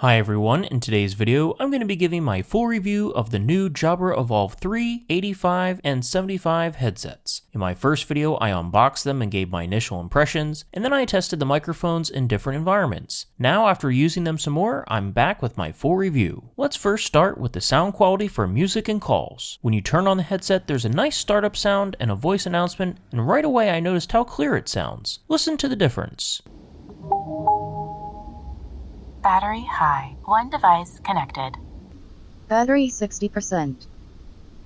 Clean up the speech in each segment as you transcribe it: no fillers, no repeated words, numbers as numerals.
Hi everyone, in today's video I'm going to be giving my full review of the new Jabra Evolve3, 85, and 75 headsets. In my first video I unboxed them and gave my initial impressions, and then I tested the microphones in different environments. Now after using them some more, I'm back with my full review. Let's first start with the sound quality for music and calls. When you turn on the headset there's a nice startup sound and a voice announcement, and right away I noticed how clear it sounds. Listen to the difference. Battery high. One device connected. Battery 60%.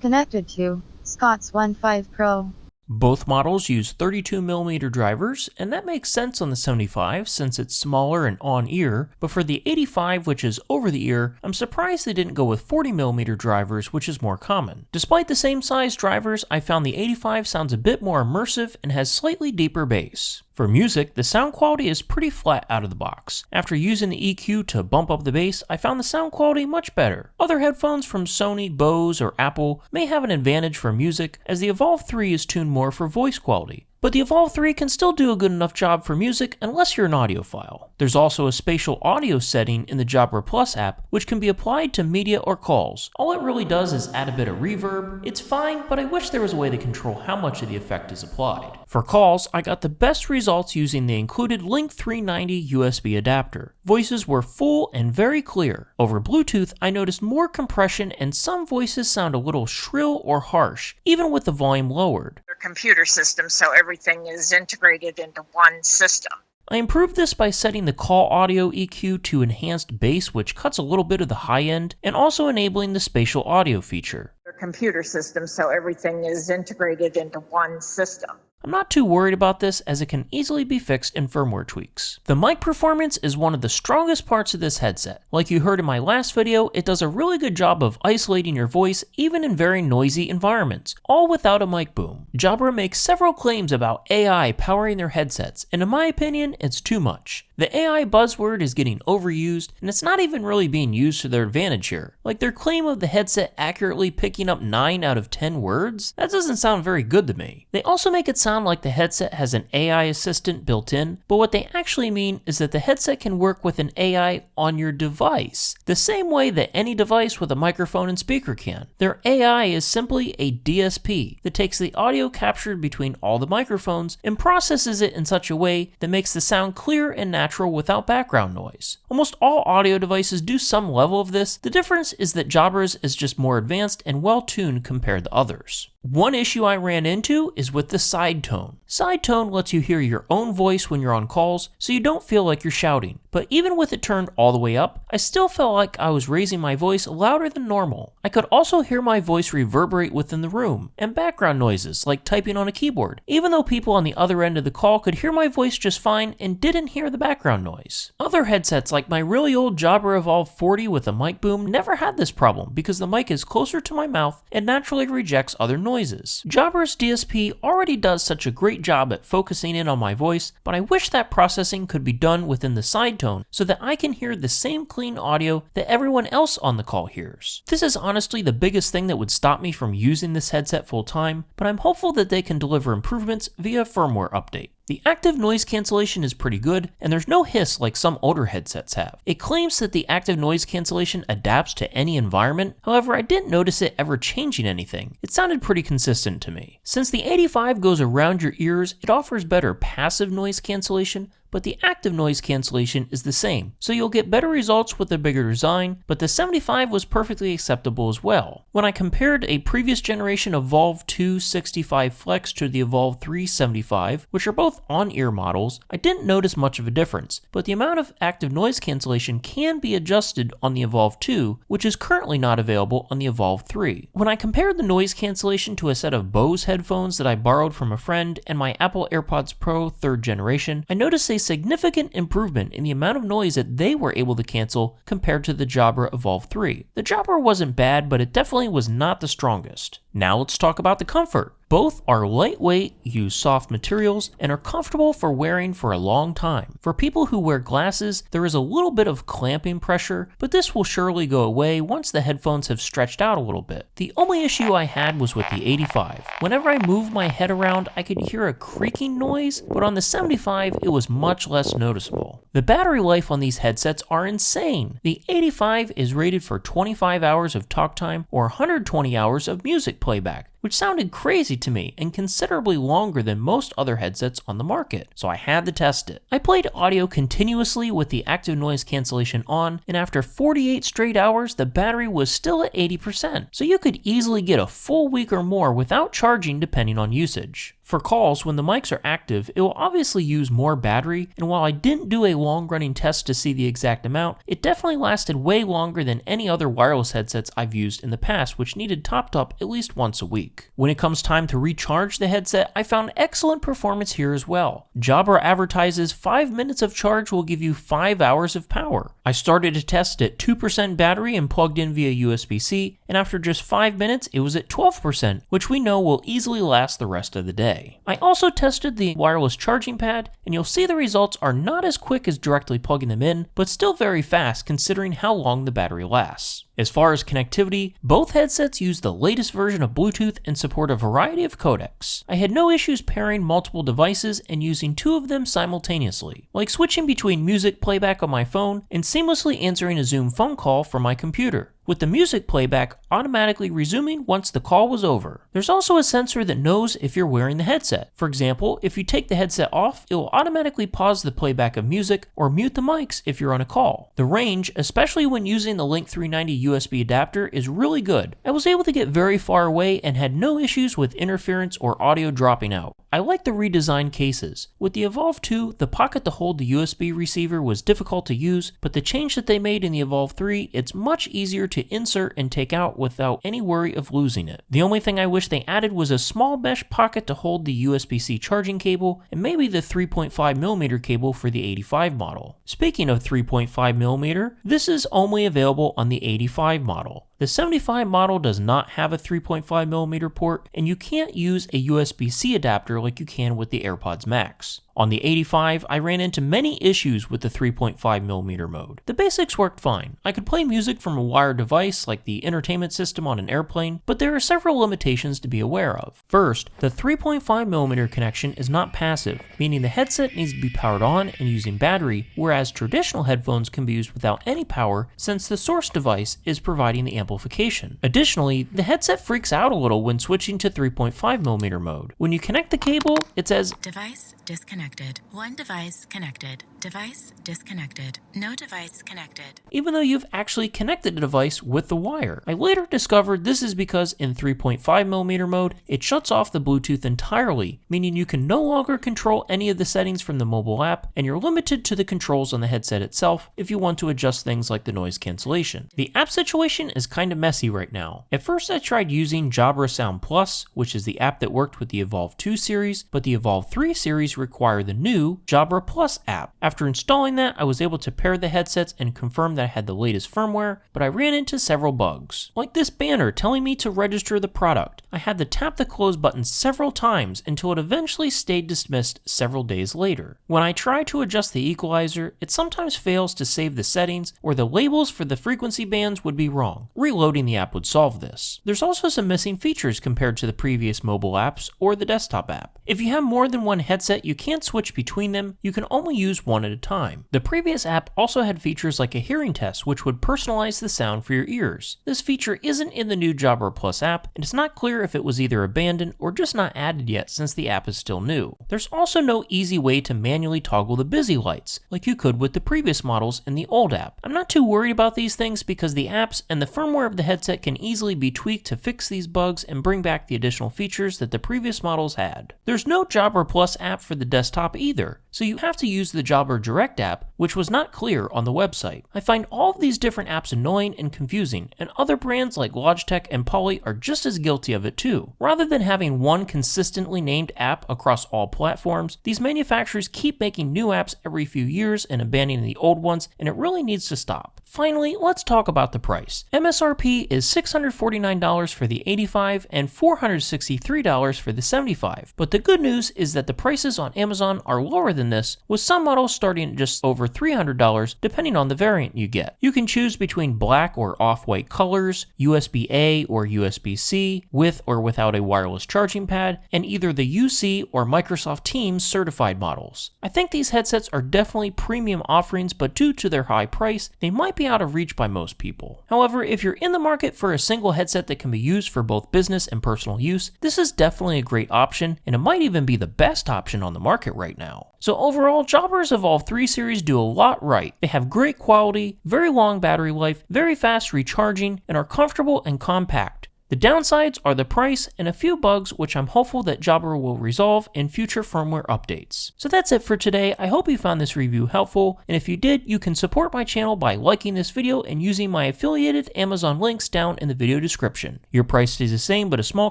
Connected to Scott's 1.5 Pro. Both models use 32mm drivers, and that makes sense on the 75 since it's smaller and on-ear, but for the 85, which is over-the-ear, I'm surprised they didn't go with 40mm drivers, which is more common. Despite the same size drivers, I found the 85 sounds a bit more immersive and has slightly deeper bass. For music, the sound quality is pretty flat out of the box. After using the EQ to bump up the bass, I found the sound quality much better. Other headphones from Sony, Bose, or Apple may have an advantage for music, as the Evolve3 is tuned more for voice quality. But the Evolve3 can still do a good enough job for music unless you're an audiophile. There's also a spatial audio setting in the Jabra Plus app, which can be applied to media or calls. All it really does is add a bit of reverb. It's fine, but I wish there was a way to control how much of the effect is applied. For calls, I got the best results using the included Link 390 USB adapter. Voices were full and very clear. Over Bluetooth, I noticed more compression and some voices sound a little shrill or harsh, even with the volume lowered. Computer system, so everything is integrated into one system. I improved this by setting the call audio EQ to enhanced bass, which cuts a little bit of the high end, and also enabling the spatial audio feature. Computer system, so everything is integrated into one system. I'm not too worried about this as it can easily be fixed in firmware tweaks. The mic performance is one of the strongest parts of this headset. Like you heard in my last video, it does a really good job of isolating your voice even in very noisy environments, all without a mic boom. Jabra makes several claims about AI powering their headsets, and in my opinion, it's too much. The AI buzzword is getting overused, and it's not even really being used to their advantage here. Like their claim of the headset accurately picking up 9 out of 10 words? That doesn't sound very good to me. They also make it sound like the headset has an AI assistant built in, but what they actually mean is that the headset can work with an AI on your device, the same way that any device with a microphone and speaker can. Their AI is simply a DSP that takes the audio captured between all the microphones and processes it in such a way that makes the sound clear and natural without background noise. Almost all audio devices do some level of this. The difference is that Jabra's is just more advanced and well tuned compared to others. One issue I ran into is with the Sidetone. Sidetone lets you hear your own voice when you're on calls, so you don't feel like you're shouting. But even with it turned all the way up, I still felt like I was raising my voice louder than normal. I could also hear my voice reverberate within the room, and background noises like typing on a keyboard, even though people on the other end of the call could hear my voice just fine and didn't hear the background noise. Other headsets like my really old Jabra Evolve40 with a mic boom never had this problem because the mic is closer to my mouth and naturally rejects other noises. Jabra's DSP already does such a great job at focusing in on my voice, but I wish that processing could be done within the Sidetone so that I can hear the same clean audio that everyone else on the call hears. This is honestly the biggest thing that would stop me from using this headset full time, but I'm hopeful that they can deliver improvements via firmware update. The active noise cancellation is pretty good, and there's no hiss like some older headsets have. It claims that the active noise cancellation adapts to any environment, however I didn't notice it ever changing anything. It sounded pretty consistent to me. Since the 85 goes around your ears, it offers better passive noise cancellation, but the active noise cancellation is the same, so you'll get better results with the bigger design, but the 75 was perfectly acceptable as well. When I compared a previous generation Evolve2 65 Flex to the Evolve3 75, which are both on-ear models, I didn't notice much of a difference, but the amount of active noise cancellation can be adjusted on the Evolve2, which is currently not available on the Evolve3. When I compared the noise cancellation to a set of Bose headphones that I borrowed from a friend and my Apple AirPods Pro 3rd generation, I noticed a significant improvement in the amount of noise that they were able to cancel compared to the Jabra Evolve3. The Jabra wasn't bad, but it definitely was not the strongest. Now let's talk about the comfort. Both are lightweight, use soft materials, and are comfortable for wearing for a long time. For people who wear glasses, there is a little bit of clamping pressure, but this will surely go away once the headphones have stretched out a little bit. The only issue I had was with the 85. Whenever I moved my head around, I could hear a creaking noise, but on the 75, it was much less noticeable. The battery life on these headsets are insane. The 85 is rated for 25 hours of talk time or 120 hours of music playback, which sounded crazy to me and considerably longer than most other headsets on the market, so I had to test it. I played audio continuously with the active noise cancellation on, and after 48 straight hours, the battery was still at 80%, so you could easily get a full week or more without charging depending on usage. For calls, when the mics are active, it will obviously use more battery, and while I didn't do a long-running test to see the exact amount, it definitely lasted way longer than any other wireless headsets I've used in the past, which needed topped up at least once a week. When it comes time to recharge the headset, I found excellent performance here as well. Jabra advertises 5 minutes of charge will give you 5 hours of power. I started a test at 2% battery and plugged in via USB-C, and after just 5 minutes, it was at 12%, which we know will easily last the rest of the day. I also tested the wireless charging pad, and you'll see the results are not as quick as directly plugging them in, but still very fast considering how long the battery lasts. As far as connectivity, both headsets use the latest version of Bluetooth and support a variety of codecs. I had no issues pairing multiple devices and using 2 of them simultaneously, like switching between music playback on my phone and seamlessly answering a Zoom phone call from my computer, with the music playback automatically resuming once the call was over. There's also a sensor that knows if you're wearing the headset. For example, if you take the headset off, it will automatically pause the playback of music or mute the mics if you're on a call. The range, especially when using the Link 390 USB adapter, is really good. I was able to get very far away and had no issues with interference or audio dropping out. I like the redesigned cases. With the Evolve 2, the pocket to hold the USB receiver was difficult to use, but the change that they made in the Evolve 3, it's much easier to insert and take out without any worry of losing it. The only thing I wish they added was a small mesh pocket to hold the USB-C charging cable and maybe the 3.5mm cable for the 85 model. Speaking of 3.5mm, this is only available on the 85 model. The 75 model does not have a 3.5mm port, and you can't use a USB-C adapter like you can with the AirPods Max. On the 85, I ran into many issues with the 3.5mm mode. The basics worked fine. I could play music from a wired device like the entertainment system on an airplane, but there are several limitations to be aware of. First, the 3.5mm connection is not passive, meaning the headset needs to be powered on and using battery, whereas traditional headphones can be used without any power since the source device is providing the amplification. Additionally, the headset freaks out a little when switching to 3.5mm mode. When you connect the cable, it says, Device disconnected. One device connected. Device disconnected. No device connected. even though you've actually connected the device with the wire. I later discovered this is because in 3.5mm mode, it shuts off the Bluetooth entirely, meaning you can no longer control any of the settings from the mobile app, and you're limited to the controls on the headset itself if you want to adjust things like the noise cancellation. The app situation is kind of messy right now. At first I tried using Jabra Sound Plus, which is the app that worked with the Evolve 2 series, but the Evolve 3 series require the new Jabra Plus app. After installing that, I was able to pair the headsets and confirm that I had the latest firmware, but I ran into several bugs. Like this banner telling me to register the product. I had to tap the close button several times until it eventually stayed dismissed several days later. When I try to adjust the equalizer, it sometimes fails to save the settings, or the labels for the frequency bands would be wrong. Reloading the app would solve this. There's also some missing features compared to the previous mobile apps or the desktop app. If you have more than one headset, you can't switch between them, you can only use one at a time. The previous app also had features like a hearing test, which would personalize the sound for your ears. This feature isn't in the new Jabra Plus app, and it's not clear if it was either abandoned or just not added yet since the app is still new. There's also no easy way to manually toggle the busy lights, like you could with the previous models in the old app. I'm not too worried about these things because the apps and the firmware of the headset can easily be tweaked to fix these bugs and bring back the additional features that the previous models had. There's no Jabra Plus app for the desktop either, so you have to use the Jabra Direct app, which was not clear on the website. I find all of these different apps annoying and confusing, and other brands like Logitech and Poly are just as guilty of it too. Rather than having one consistently named app across all platforms, these manufacturers keep making new apps every few years and abandoning the old ones, and it really needs to stop. Finally, let's talk about the price. MSRP is $649 for the 85 and $463 for the 75, but the good news is that the prices on Amazon are lower than this, with some models starting at just over $300 depending on the variant you get. You can choose between black or off-white colors, USB-A or USB-C, with or without a wireless charging pad, and either the UC or Microsoft Teams certified models. I think these headsets are definitely premium offerings, but due to their high price, they might be out of reach by most people. However, if you're in the market for a single headset that can be used for both business and personal use, this is definitely a great option, and it might even be the best option on the market right now. So overall, Jabra's Evolve3 series do a lot right. They have great quality, very long battery life, very fast recharging, and are comfortable and compact. The downsides are the price and a few bugs, which I'm hopeful that Jabra will resolve in future firmware updates. So that's it for today. I hope you found this review helpful, and if you did, you can support my channel by liking this video and using my affiliated Amazon links down in the video description. Your price stays the same, but a small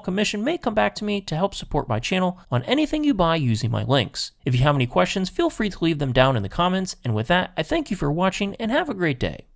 commission may come back to me to help support my channel on anything you buy using my links. If you have any questions, feel free to leave them down in the comments, and with that, I thank you for watching and have a great day.